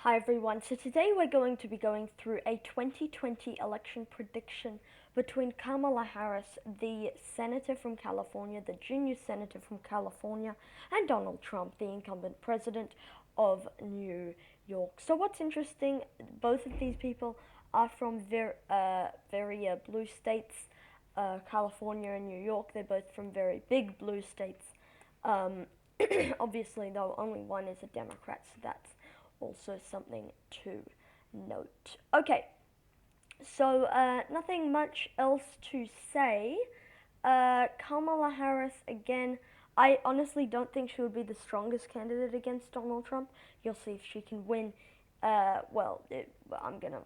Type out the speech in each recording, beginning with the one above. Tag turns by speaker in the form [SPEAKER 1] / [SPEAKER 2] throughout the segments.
[SPEAKER 1] Hi everyone, so today we're going to be going through a 2020 election prediction between Kamala Harris, the senator from California, the junior senator from California, and Donald Trump, the incumbent president of New York. So what's interesting, both of these people are from very blue states, California and New York. They're both from very big blue states. Um, Obviously, though, only one is a Democrat, so that's also something to note. Okay, so nothing much else to say. Kamala Harris, again, I honestly don't think she would be the strongest candidate against Donald Trump. You'll see if she can win. I'm going to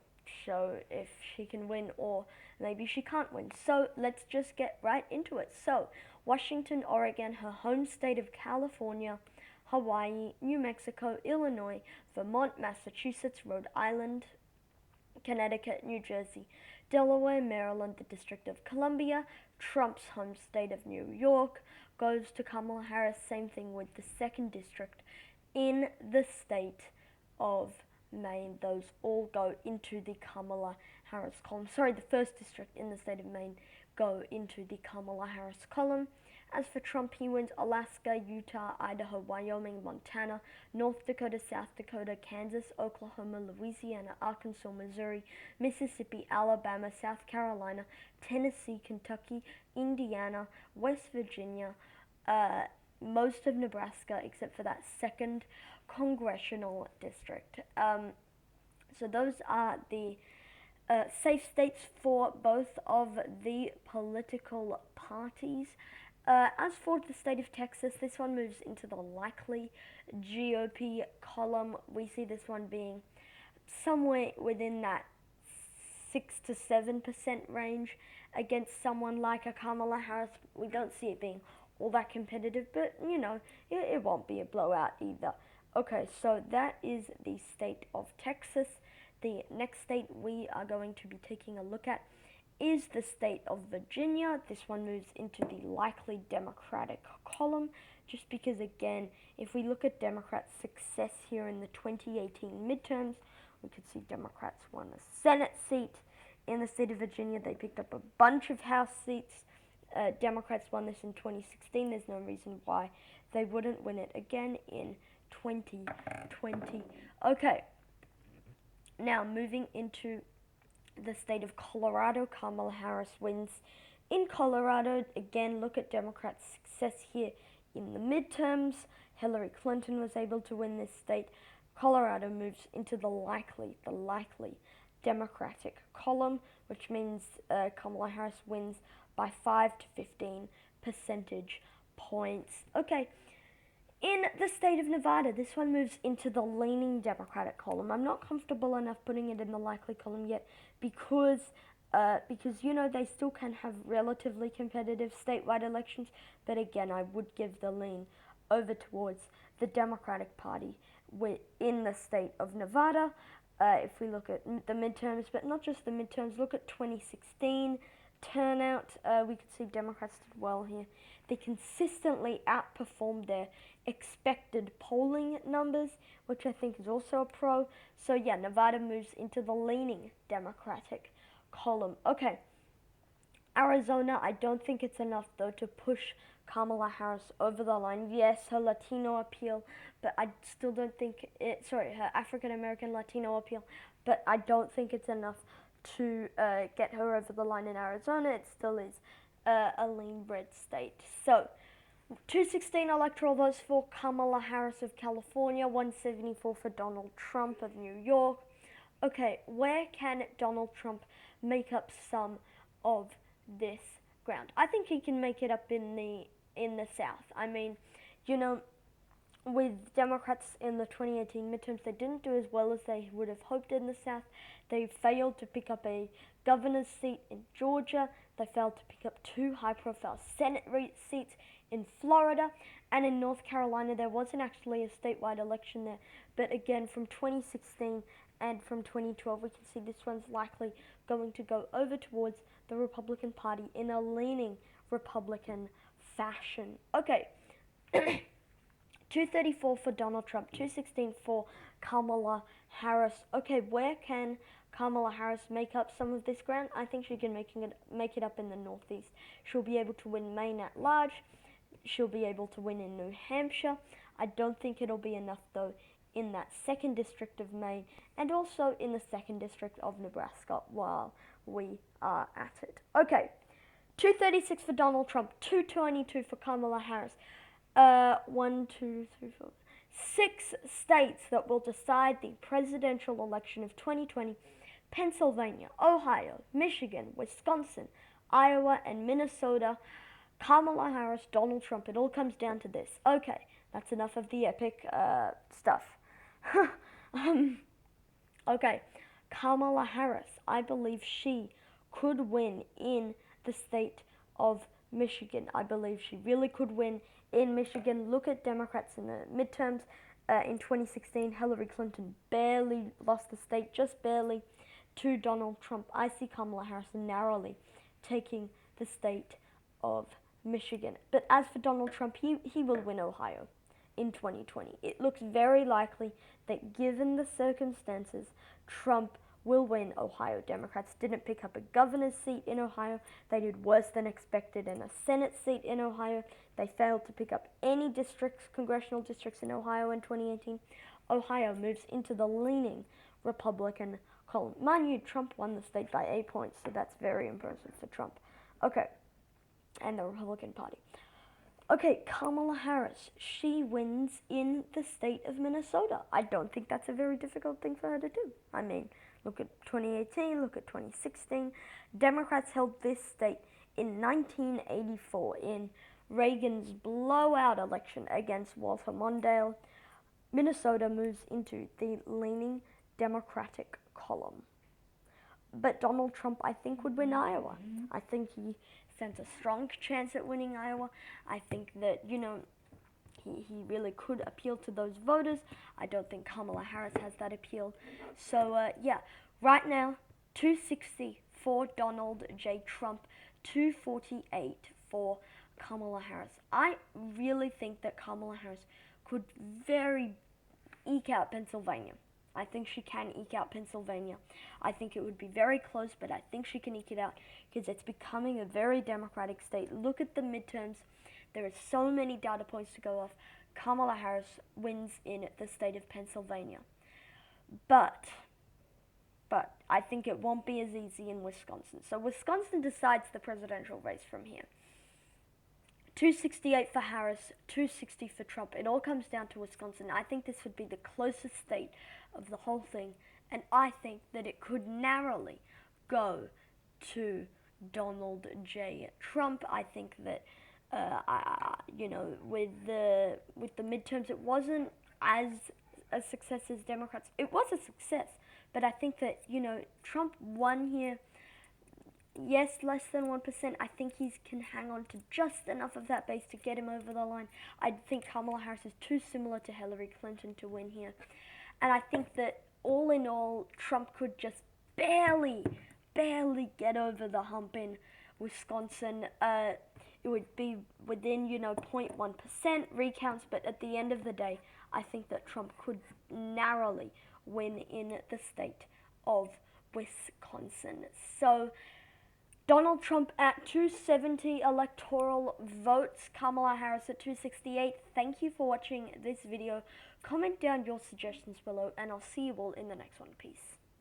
[SPEAKER 1] show if she can win or maybe she can't win. So let's just get right into it. So, Washington, Oregon, her home state of California, Hawaii, New Mexico, Illinois, Vermont, Massachusetts, Rhode Island, Connecticut, New Jersey, Delaware, Maryland, the District of Columbia, Trump's home state of New York, goes to Kamala Harris. Same thing with the second district in the state of Maine. Those all go into the Kamala Harris column. Sorry, the first district in the state of Maine go into the Kamala Harris column. As for Trump, he wins Alaska, Utah, Idaho, Wyoming, Montana, North Dakota, South Dakota, Kansas, Oklahoma, Louisiana, Arkansas, Missouri, Mississippi, Alabama, South Carolina, Tennessee, Kentucky, Indiana, West Virginia, most of Nebraska except for that second congressional district. So those are the safe states for both of the political parties. As for the state of Texas, this one moves into the likely GOP column. We see this one being somewhere within that 6 to 7% range against someone like a Kamala Harris. We don't see it being all that competitive, but it won't be a blowout either. Okay, so that is the state of Texas. The next state we are going to be taking a look at is the state of Virginia. This one moves into the likely Democratic column, just because, again, if we look at Democrats' success here in the 2018 midterms, we could see Democrats won a Senate seat in the state of Virginia. They picked up a bunch of House seats. Democrats won this in 2016. There's no reason why they wouldn't win it again in 2020. Okay, now moving into the state of Colorado. Kamala Harris wins in Colorado. Again, look at Democrats' success here in the midterms. Hillary Clinton was able to win this state. Colorado moves into the likely Democratic column, which means Kamala Harris wins by 5 to 15 percentage points. Okay, in the state of Nevada, this one moves into the leaning Democratic column. I'm not comfortable enough putting it in the likely column yet because they still can have relatively competitive statewide elections. But again, I would give the lean over towards the Democratic Party in the state of Nevada. If we look at the midterms, but not just the midterms, look at 2016 turnout. We could see Democrats did well here. They consistently outperformed their expected polling numbers, which I think is also a pro. So yeah, Nevada moves into the leaning Democratic column. Okay, Arizona, I don't think it's enough though to push Kamala Harris over the line. Yes, her Latino appeal, but I still don't think her African American Latino appeal, but I don't think it's enough to get her over the line in Arizona. It still is a lean red state. So 216 electoral votes for Kamala Harris of California, 174 for Donald Trump of New York. Okay, where can Donald Trump make up some of this ground? I think he can make it up in the South. I mean, with Democrats in the 2018 midterms, they didn't do as well as they would have hoped in the South. They failed to pick up a governor's seat in Georgia. They failed to pick up 2 high-profile Senate seats in Florida. And in North Carolina, there wasn't actually a statewide election there. But again, from 2016 and from 2012, we can see this one's likely going to go over towards the Republican Party in a leaning Republican fashion. Okay. 234 for Donald Trump, 216 for Kamala Harris. Okay, where can Kamala Harris make up some of this ground? I think she can make it up in the Northeast. She'll be able to win Maine at large. She'll be able to win in New Hampshire. I don't think it'll be enough, though, in that 2nd District of Maine and also in the 2nd District of Nebraska while we are at it. Okay, 236 for Donald Trump, 222 for Kamala Harris. 1, 2, 3, 4, 6 states that will decide the presidential election of 2020: Pennsylvania, Ohio, Michigan, Wisconsin, Iowa, and Minnesota. Kamala Harris, Donald Trump. It all comes down to this. Okay, that's enough of the epic stuff. Okay, Kamala Harris. I believe she could win in the state of Michigan. I believe she really could win in Michigan. Look at Democrats in the midterms. In 2016, Hillary Clinton barely lost the state, just barely, to Donald Trump. I see Kamala Harris narrowly taking the state of Michigan. But as for Donald Trump, he will win Ohio in 2020. It looks very likely that given the circumstances, Trump will win Ohio. Democrats didn't pick up a governor's seat in Ohio. They did worse than expected in a Senate seat in Ohio. They failed to pick up any congressional districts in Ohio in 2018. Ohio moves into the leaning Republican column. Mind you, Trump won the state by 8 points, so that's very impressive for Trump. Okay, and the Republican Party. Okay, Kamala Harris, she wins in the state of Minnesota. I don't think that's a very difficult thing for her to do. I mean, look at 2018, look at 2016. Democrats held this state in 1984 in Reagan's blowout election against Walter Mondale. Minnesota moves into the leaning Democratic column. But Donald Trump, I think, would win Iowa. I think he stands a strong chance at winning Iowa. I think that, he really could appeal to those voters. I don't think Kamala Harris has that appeal. So, yeah, right now, 260 for Donald J. Trump, 248 for Kamala Harris. I really think that Kamala Harris could eke out Pennsylvania. I think she can eke out Pennsylvania. I think it would be very close, but I think she can eke it out because it's becoming a very Democratic state. Look at the midterms. There are so many data points to go off. Kamala Harris wins in the state of Pennsylvania. But I think it won't be as easy in Wisconsin. So Wisconsin decides the presidential race from here. 268 for Harris, 260 for Trump. It all comes down to Wisconsin. I think this would be the closest state of the whole thing, and I think that it could narrowly go to Donald J. Trump. I think that, with the midterms, it wasn't as a success as Democrats. It was a success, but I think that, Trump won here. Yes, less than 1%. I think he can hang on to just enough of that base to get him over the line. I think Kamala Harris is too similar to Hillary Clinton to win here. And I think that all in all, Trump could just barely get over the hump in Wisconsin. It would be within, 0.1% recounts, but at the end of the day, I think that Trump could narrowly win in the state of Wisconsin. So, Donald Trump at 270 electoral votes, Kamala Harris at 268. Thank you for watching this video. Comment down your suggestions below, and I'll see you all in the next one. Peace.